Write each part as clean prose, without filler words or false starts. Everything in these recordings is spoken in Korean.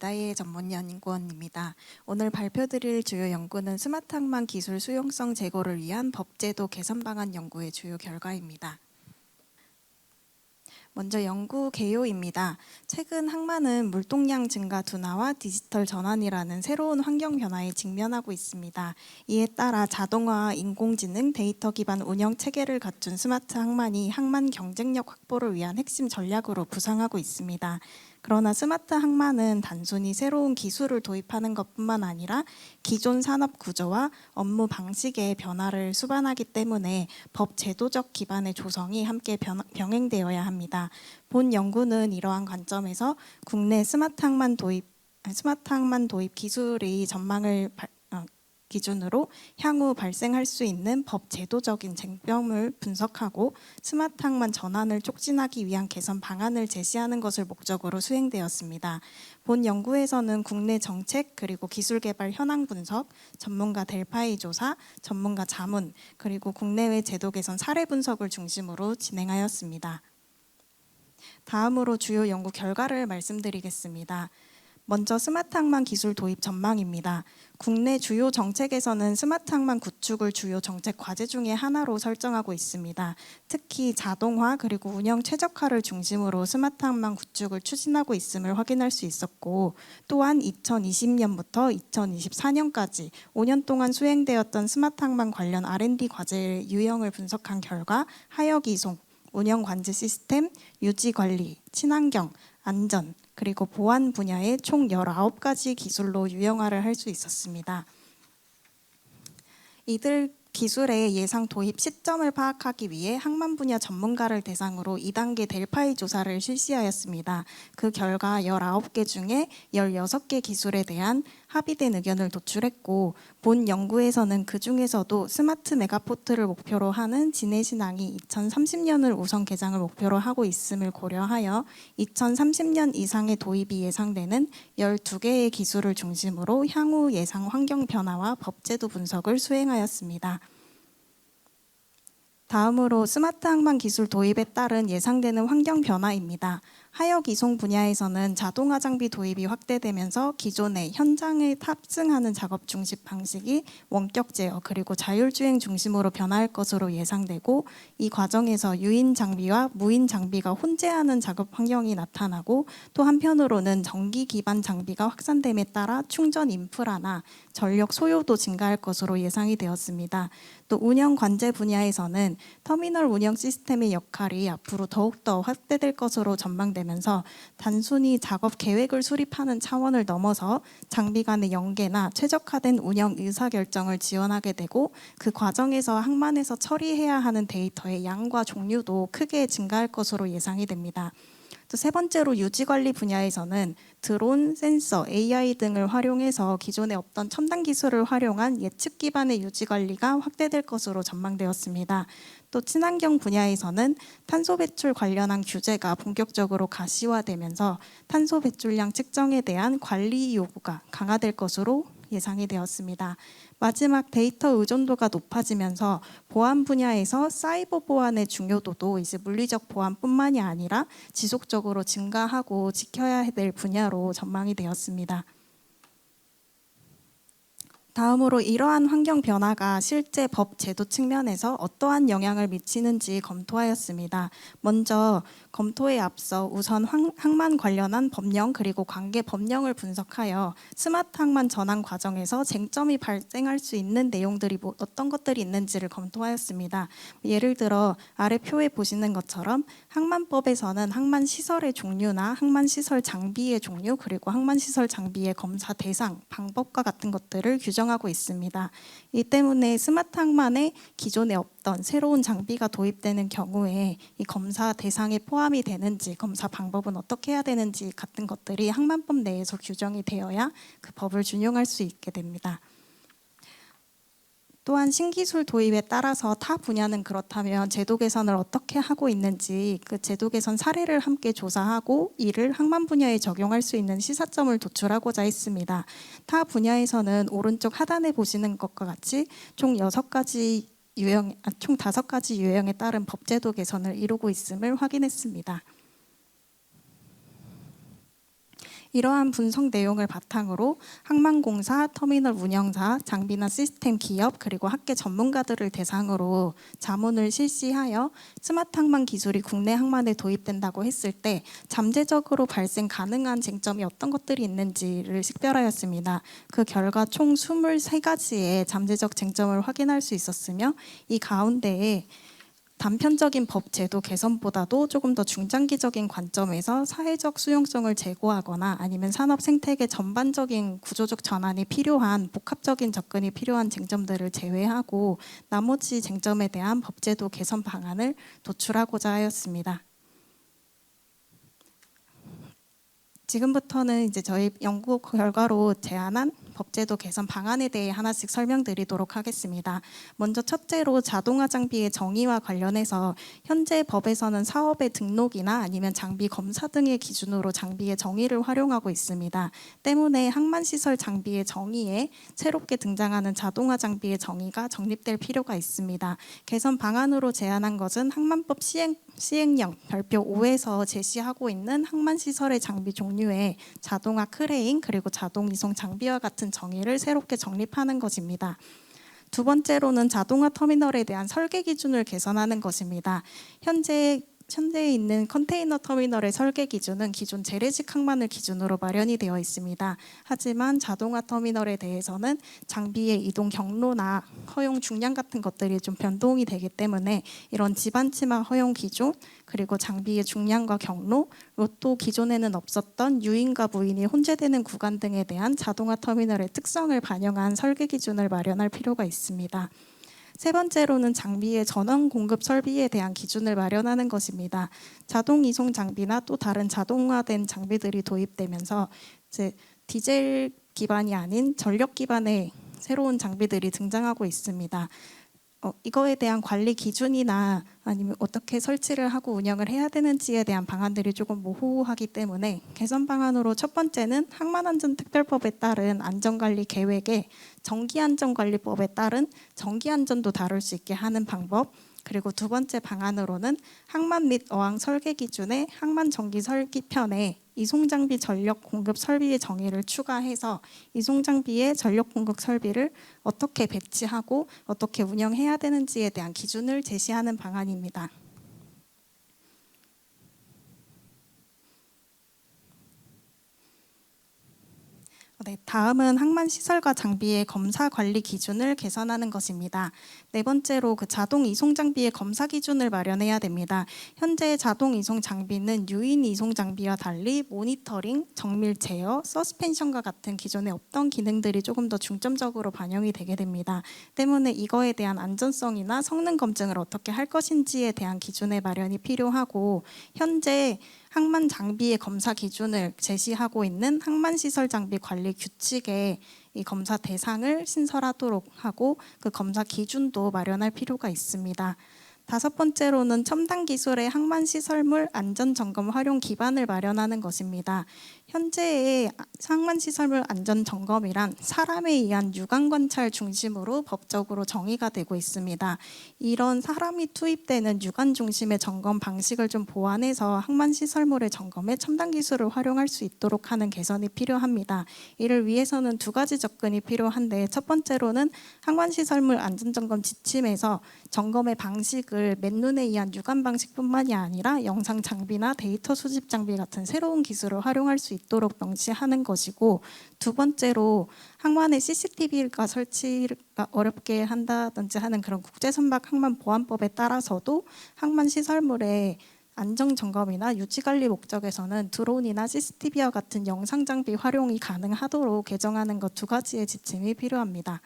이다혜 전문 연구원입니다. 오늘 발표드릴 주요 연구는 스마트 항만 기술 수용성 제고를 위한 법제도 개선 방안 연구의 주요 결과입니다. 먼저 연구 개요입니다. 최근 항만은 물동량 증가 둔화와 디지털 전환이라는 새로운 환경 변화에 직면하고 있습니다. 이에 따라 자동화와 인공지능, 데이터 기반 운영 체계를 갖춘 스마트 항만이 항만 경쟁력 확보를 위한 핵심 전략으로 부상하고 있습니다. 그러나 스마트 항만은 단순히 새로운 기술을 도입하는 것뿐만 아니라 기존 산업 구조와 업무 방식의 변화를 수반하기 때문에 법 제도적 기반의 조성이 함께 병행되어야 합니다. 본 연구는 이러한 관점에서 국내 스마트 항만 도입 기술의 전망을 기준으로 향후 발생할 수 있는 법 제도적인 쟁점을 분석하고 스마트 항만 전환을 촉진하기 위한 개선 방안을 제시하는 것을 목적으로 수행되었습니다. 본 연구에서는 국내 정책 그리고 기술 개발 현황 분석, 전문가 델파이 조사, 전문가 자문, 그리고 국내외 제도 개선 사례 분석을 중심으로 진행하였습니다. 다음으로 주요 연구 결과를 말씀드리겠습니다. 먼저 스마트 항만 기술 도입 전망입니다. 국내 주요 정책에서는 스마트 항만 구축을 주요 정책 과제 중에 하나로 설정하고 있습니다. 특히 자동화 그리고 운영 최적화를 중심으로 스마트 항만 구축을 추진하고 있음을 확인할 수 있었고, 또한 2020년부터 2024년까지 5년 동안 수행되었던 스마트 항만 관련 R&D 과제의 유형을 분석한 결과 하역 이송, 운영 관제 시스템, 유지 관리, 친환경, 안전, 그리고 보안 분야의 총 19가지 기술로 유형화를 할 수 있었습니다. 이들 기술의 예상 도입 시점을 파악하기 위해 항만 분야 전문가를 대상으로 2단계 델파이 조사를 실시하였습니다. 그 결과 19개 중에 16개 기술에 대한 합의된 의견을 도출했고, 본 연구에서는 그 중에서도 스마트 메가포트를 목표로 하는 진해신항이 2030년을 우선 개장을 목표로 하고 있음을 고려하여 2030년 이상의 도입이 예상되는 12개의 기술을 중심으로 향후 예상 환경 변화와 법제도 분석을 수행하였습니다. 다음으로 스마트 항만 기술 도입에 따른 예상되는 환경 변화입니다. 하역 이송 분야에서는 자동화 장비 도입이 확대되면서 기존의 현장에 탑승하는 작업 중심 방식이 원격 제어 그리고 자율주행 중심으로 변화할 것으로 예상되고, 이 과정에서 유인 장비와 무인 장비가 혼재하는 작업 환경이 나타나고, 또 한편으로는 전기 기반 장비가 확산됨에 따라 충전 인프라나 전력 소요도 증가할 것으로 예상이 되었습니다. 또 운영 관제 분야에서는 터미널 운영 시스템의 역할이 앞으로 더욱더 확대될 것으로 전망되면서 단순히 작업 계획을 수립하는 차원을 넘어서 장비 간의 연계나 최적화된 운영 의사결정을 지원하게 되고, 그 과정에서 항만에서 처리해야 하는 데이터의 양과 종류도 크게 증가할 것으로 예상이 됩니다. 또 세 번째로 유지관리 분야에서는 드론, 센서, AI 등을 활용해서 기존에 없던 첨단 기술을 활용한 예측 기반의 유지관리가 확대될 것으로 전망되었습니다. 또 친환경 분야에서는 탄소 배출 관련한 규제가 본격적으로 가시화되면서 탄소 배출량 측정에 대한 관리 요구가 강화될 것으로 예상이 되었습니다. 마지막 데이터 의존도가 높아지면서 보안 분야에서 사이버 보안의 중요도도 이제 물리적 보안뿐만이 아니라 지속적으로 증가하고 지켜야 될 분야로 전망이 되었습니다. 다음으로 이러한 환경 변화가 실제 법 제도 측면에서 어떠한 영향을 미치는지 검토하였습니다. 먼저 검토에 앞서 우선 항만 관련한 법령 그리고 관계 법령을 분석하여 스마트 항만 전환 과정에서 쟁점이 발생할 수 있는 내용들이 어떤 것들이 있는지를 검토하였습니다. 예를 들어 아래 표에 보시는 것처럼 항만법에서는 항만 시설의 종류나 항만 시설 장비의 종류 그리고 항만 시설 장비의 검사 대상, 방법과 같은 것들을 규정하고 있습니다. 이 때문에 스마트 항만에 기존에 없던 새로운 장비가 도입되는 경우에 이 검사 대상에 포함이 되는지, 검사 방법은 어떻게 해야 되는지 같은 것들이 항만법 내에서 규정이 되어야 그 법을 준용할 수 있게 됩니다. 또한 신기술 도입에 따라서 타 분야는 그렇다면 제도 개선을 어떻게 하고 있는지 그 제도 개선 사례를 함께 조사하고 이를 항만 분야에 적용할 수 있는 시사점을 도출하고자 했습니다. 타 분야에서는 오른쪽 하단에 보시는 것과 같이 총 5가지 총 5가지 유형에 따른 법제도 개선을 이루고 있음을 확인했습니다. 이러한 분석 내용을 바탕으로 항만공사, 터미널 운영사, 장비나 시스템 기업 그리고 학계 전문가들을 대상으로 자문을 실시하여 스마트 항만 기술이 국내 항만에 도입된다고 했을 때 잠재적으로 발생 가능한 쟁점이 어떤 것들이 있는지를 식별하였습니다. 그 결과 총 23가지의 잠재적 쟁점을 확인할 수 있었으며 이 가운데에 단편적인 법 제도 개선보다도 조금 더 중장기적인 관점에서 사회적 수용성을 제고하거나 아니면 산업 생태계 전반적인 구조적 전환이 필요한 복합적인 접근이 필요한 쟁점들을 제외하고 나머지 쟁점에 대한 법 제도 개선 방안을 도출하고자 하였습니다. 지금부터는 이제 저희 연구 결과로 제안한 법제도 개선 방안에 대해 하나씩 설명드리도록 하겠습니다. 먼저 첫째로 자동화 장비의 정의와 관련해서 현재 법에서는 사업의 등록이나 아니면 장비 검사 등의 기준으로 장비의 정의를 활용하고 있습니다. 때문에 항만시설 장비의 정의에 새롭게 등장하는 자동화 장비의 정의가 정립될 필요가 있습니다. 개선 방안으로 제안한 것은 항만법 시행령 별표 5에서 제시하고 있는 항만시설의 장비 종류에 자동화 크레인 그리고 자동 이송 장비와 같은 정의를 새롭게 정립하는 것입니다. 두 번째로는 자동화 터미널에 대한 설계 기준을 개선하는 것입니다. 현재 있는 컨테이너 터미널의 설계 기준은 기존 재래식 항만을 기준으로 마련이 되어 있습니다. 하지만 자동화 터미널에 대해서는 장비의 이동 경로나 허용 중량 같은 것들이 좀 변동이 되기 때문에 이런 지반 치마 허용 기준 그리고 장비의 중량과 경로, 또 기존에는 없었던 유인과 무인이 혼재되는 구간 등에 대한 자동화 터미널의 특성을 반영한 설계 기준을 마련할 필요가 있습니다. 세 번째로는 장비의 전원 공급 설비에 대한 기준을 마련하는 것입니다. 자동 이송 장비나 또 다른 자동화된 장비들이 도입되면서 이제 디젤 기반이 아닌 전력 기반의 새로운 장비들이 등장하고 있습니다. 이거에 대한 관리 기준이나 아니면 어떻게 설치를 하고 운영을 해야 되는지에 대한 방안들이 조금 모호하기 때문에 개선 방안으로 첫 번째는 항만안전특별법에 따른 안전관리 계획에 정기안전관리법에 따른 정기안전도 다룰 수 있게 하는 방법, 그리고 두 번째 방안으로는 항만 및 어항 설계 기준에 항만 전기 설계편에 이송장비 전력 공급 설비의 정의를 추가해서 이송장비의 전력 공급 설비를 어떻게 배치하고 어떻게 운영해야 되는지에 대한 기준을 제시하는 방안입니다. 네, 다음은 항만시설과 장비의 검사 관리 기준을 개선하는 것입니다. 네 번째로 자동 이송 장비의 검사 기준을 마련해야 됩니다. 현재 자동 이송 장비는 유인 이송 장비와 달리 모니터링, 정밀 제어, 서스펜션과 같은 기존에 없던 기능들이 조금 더 중점적으로 반영이 되게 됩니다. 때문에 이거에 대한 안전성이나 성능 검증을 어떻게 할 것인지에 대한 기준의 마련이 필요하고, 현재 항만 장비의 검사 기준을 제시하고 있는 항만시설 장비 관리 규칙에 이 검사 대상을 신설하도록 하고 그 검사 기준도 마련할 필요가 있습니다. 다섯 번째로는 첨단 기술의 항만시설물 안전점검 활용 기반을 마련하는 것입니다. 현재의 항만시설물 안전점검이란 사람에 의한 육안관찰 중심으로 법적으로 정의가 되고 있습니다. 이런 사람이 투입되는 육안 중심의 점검 방식을 좀 보완해서 항만시설물의 점검에 첨단 기술을 활용할 수 있도록 하는 개선이 필요합니다. 이를 위해서는 두 가지 접근이 필요한데, 첫 번째로는 항만시설물 안전점검 지침에서 점검의 방식을 맨눈에 의한 육안 방식뿐만이 아니라 영상 장비나 데이터 수집 장비 같은 새로운 기술을 활용할 수 있도록 명시하는 것이고, 두 번째로 항만에 CCTV가 설치가 어렵게 한다든지 하는 그런 국제선박 항만보안법에 따라서도 항만 시설물의 안정점검이나 유지관리 목적에서는 드론이나 CCTV와 같은 영상 장비 활용이 가능하도록 개정하는 것 두 가지의 지침이 필요합니다.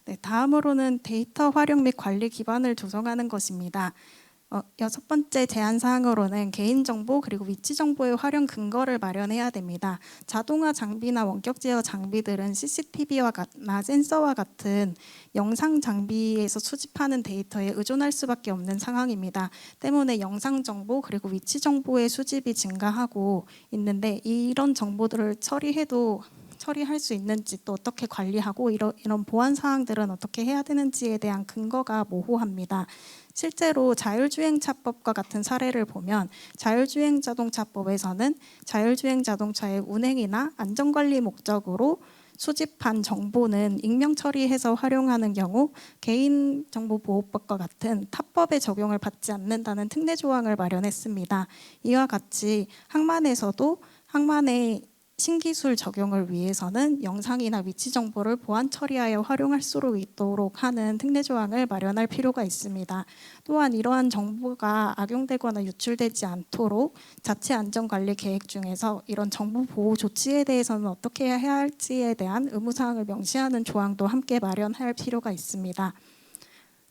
네, 다음으로는 데이터 활용 및 관리 기반을 조성하는 것입니다. 여섯 번째 제안 사항으로는 개인정보 그리고 위치정보의 활용 근거를 마련해야 됩니다. 자동화 장비나 원격 제어 장비들은 CCTV와 센서와 같은 영상 장비에서 수집하는 데이터에 의존할 수밖에 없는 상황입니다. 때문에 영상 정보 그리고 위치 정보의 수집이 증가하고 있는데, 이런 정보들을 처리해도 처리할 수 있는지, 또 어떻게 관리하고 이런 보안 사항들은 어떻게 해야 되는지에 대한 근거가 모호합니다. 실제로 자율주행차법과 같은 사례를 보면 자율주행자동차법에서는 자율주행 자동차의 운행이나 안전관리 목적으로 수집한 정보는 익명 처리해서 활용하는 경우 개인정보보호법과 같은 타법의 적용을 받지 않는다는 특례 조항을 마련했습니다. 이와 같이 항만의 신기술 적용을 위해서는 영상이나 위치 정보를 보안 처리하여 활용할 수 있도록 하는 특례 조항을 마련할 필요가 있습니다. 또한 이러한 정보가 악용되거나 유출되지 않도록 자체 안전관리 계획 중에서 이런 정보 보호 조치에 대해서는 어떻게 해야 할지에 대한 의무사항을 명시하는 조항도 함께 마련할 필요가 있습니다.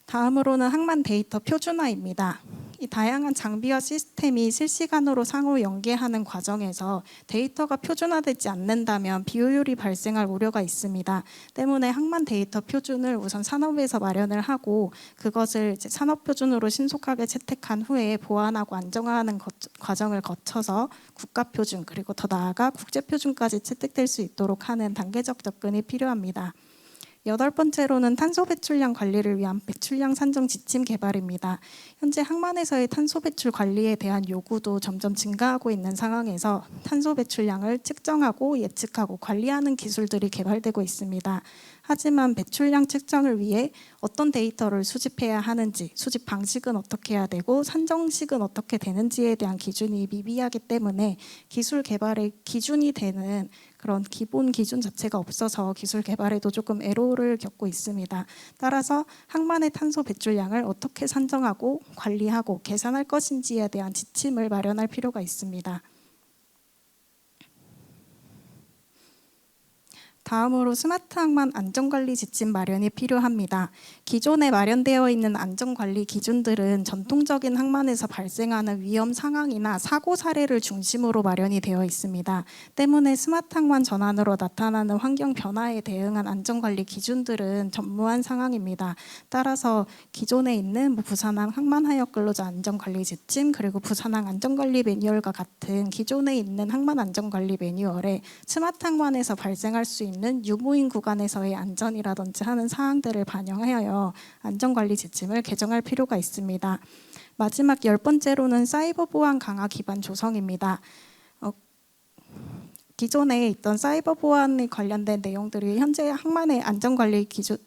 다음으로는 항만 데이터 표준화입니다. 이 다양한 장비와 시스템이 실시간으로 상호 연계하는 과정에서 데이터가 표준화되지 않는다면 비효율이 발생할 우려가 있습니다. 때문에 항만 데이터 표준을 우선 산업에서 마련을 하고 그것을 이제 산업 표준으로 신속하게 채택한 후에 보완하고 안정화하는 과정을 거쳐서 국가 표준 그리고 더 나아가 국제 표준까지 채택될 수 있도록 하는 단계적 접근이 필요합니다. 8번째로는 탄소 배출량 관리를 위한 배출량 산정 지침 개발입니다. 현재 항만에서의 탄소 배출 관리에 대한 요구도 점점 증가하고 있는 상황에서 탄소 배출량을 측정하고 예측하고 관리하는 기술들이 개발되고 있습니다. 하지만 배출량 측정을 위해 어떤 데이터를 수집해야 하는지, 수집 방식은 어떻게 해야 되고 산정식은 어떻게 되는지에 대한 기준이 미비하기 때문에 기술 개발의 기준이 되는 그런 기본 기준 자체가 없어서 기술 개발에도 조금 애로를 겪고 있습니다. 따라서 항만의 탄소 배출량을 어떻게 산정하고 관리하고 계산할 것인지에 대한 지침을 마련할 필요가 있습니다. 다음으로 스마트 항만 안전관리 지침 마련이 필요합니다. 기존에 마련되어 있는 안전관리 기준들은 전통적인 항만에서 발생하는 위험 상황이나 사고 사례를 중심으로 마련이 되어 있습니다. 때문에 스마트 항만 전환으로 나타나는 환경 변화에 대응한 안전관리 기준들은 전무한 상황입니다. 따라서 기존에 있는 부산항 항만하역 근로자 안전관리 지침 그리고 부산항 안전관리 매뉴얼과 같은 기존에 있는 항만 안전관리 매뉴얼에 스마트 항만에서 발생할 수 있는 유무인 구간에서의 안전이라든지 하는 사항들을 반영하여 안전관리 지침을 개정할 필요가 있습니다. 마지막 10번째로는 사이버 보안 강화 기반 조성입니다. 기존에 있던 사이버 보안에 관련된 내용들이 현재 항만의 안전관리 기준,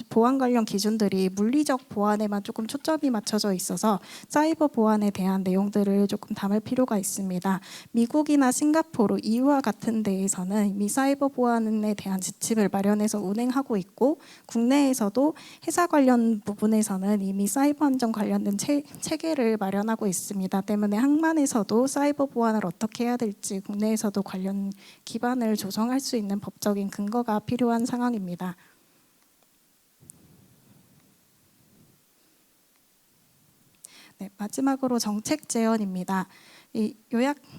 보안 관련 기준들이 물리적 보안에만 조금 초점이 맞춰져 있어서 사이버 보안에 대한 내용들을 조금 담을 필요가 있습니다. 미국이나 싱가포르, EU와 같은 데에서는 이미 사이버 보안에 대한 지침을 마련해서 운행하고 있고 국내에서도 회사 관련 부분에서는 이미 사이버 안전 관련된 체계를 마련하고 있습니다. 때문에 항만에서도 사이버 보안을 어떻게 해야 될지 국내에서도 관련 기반을 조성할 수 있는 법적인 근거가 필요한 상황입니다. 네, 마지막으로 정책 제언입니다.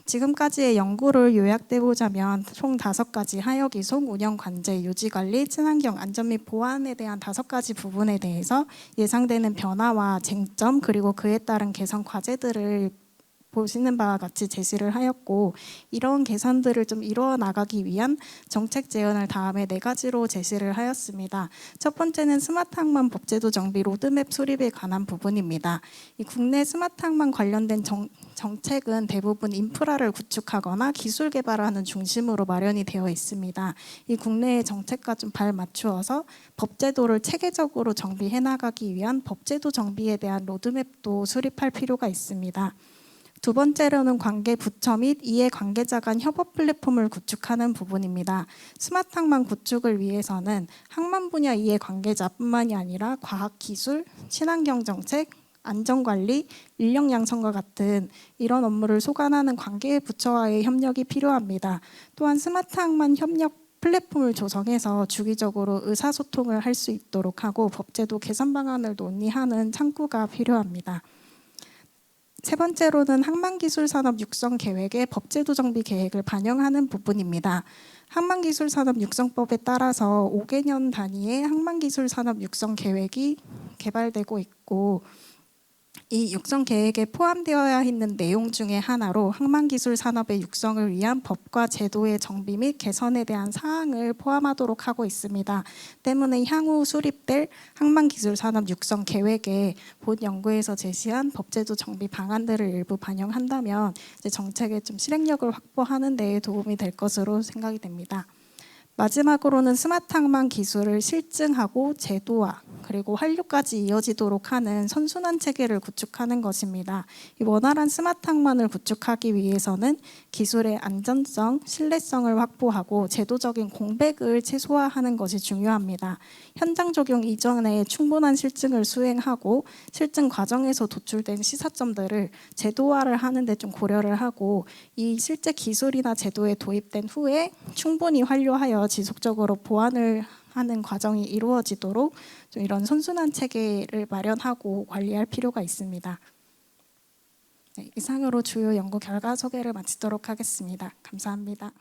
지금까지의 연구를 요약해 보자면 총 5가지 하역 이송, 운영 관제, 유지 관리, 친환경, 안전 및 보안에 대한 5가지 부분에 대해서 예상되는 변화와 쟁점 그리고 그에 따른 개선 과제들을 보시는 바와 같이 제시를 하였고 이런 개선들을 좀 이루어 나가기 위한 정책 제언을 다음에 4가지로 제시를 하였습니다. 첫 번째는 스마트 항만 법제도 정비 로드맵 수립에 관한 부분입니다. 이 국내 스마트 항만 관련된 정책은 대부분 인프라를 구축하거나 기술 개발하는 중심으로 마련이 되어 있습니다. 이 국내의 정책과 좀 발맞추어서 법제도를 체계적으로 정비해 나가기 위한 법제도 정비에 대한 로드맵도 수립할 필요가 있습니다. 두 번째로는 관계 부처 및 이해 관계자 간 협업 플랫폼을 구축하는 부분입니다. 스마트 항만 구축을 위해서는 항만 분야 이해 관계자뿐만이 아니라 과학 기술, 친환경 정책, 안전관리, 인력 양성과 같은 이런 업무를 소관하는 관계 부처와의 협력이 필요합니다. 또한 스마트 항만 협력 플랫폼을 조성해서 주기적으로 의사소통을 할 수 있도록 하고 법제도 개선 방안을 논의하는 창구가 필요합니다. 세 번째로는 항만기술산업 육성 계획의 법제도 정비 계획을 반영하는 부분입니다. 항만기술산업 육성법에 따라서 5개년 단위의 항만기술산업 육성 계획이 개발되고 있고 이 육성 계획에 포함되어야 있는 내용 중에 하나로 항만기술 산업의 육성을 위한 법과 제도의 정비 및 개선에 대한 사항을 포함하도록 하고 있습니다. 때문에 향후 수립될 항만기술 산업 육성 계획에 본 연구에서 제시한 법제도 정비 방안들을 일부 반영한다면 이제 정책의 좀 실행력을 확보하는 데 도움이 될 것으로 생각이 됩니다. 마지막으로는 스마트 항만 기술을 실증하고 제도화 그리고 환류까지 이어지도록 하는 선순환 체계를 구축하는 것입니다. 이 원활한 스마트 항만을 구축하기 위해서는 기술의 안전성, 신뢰성을 확보하고 제도적인 공백을 최소화하는 것이 중요합니다. 현장 적용 이전에 충분한 실증을 수행하고 실증 과정에서 도출된 시사점들을 제도화를 하는 데 좀 고려를 하고 이 실제 기술이나 제도에 도입된 후에 충분히 환류하여 지속적으로 보완을 하는 과정이 이루어지도록 좀 이런 선순환 체계를 마련하고 관리할 필요가 있습니다. 네, 이상으로 주요 연구 결과 소개를 마치도록 하겠습니다. 감사합니다.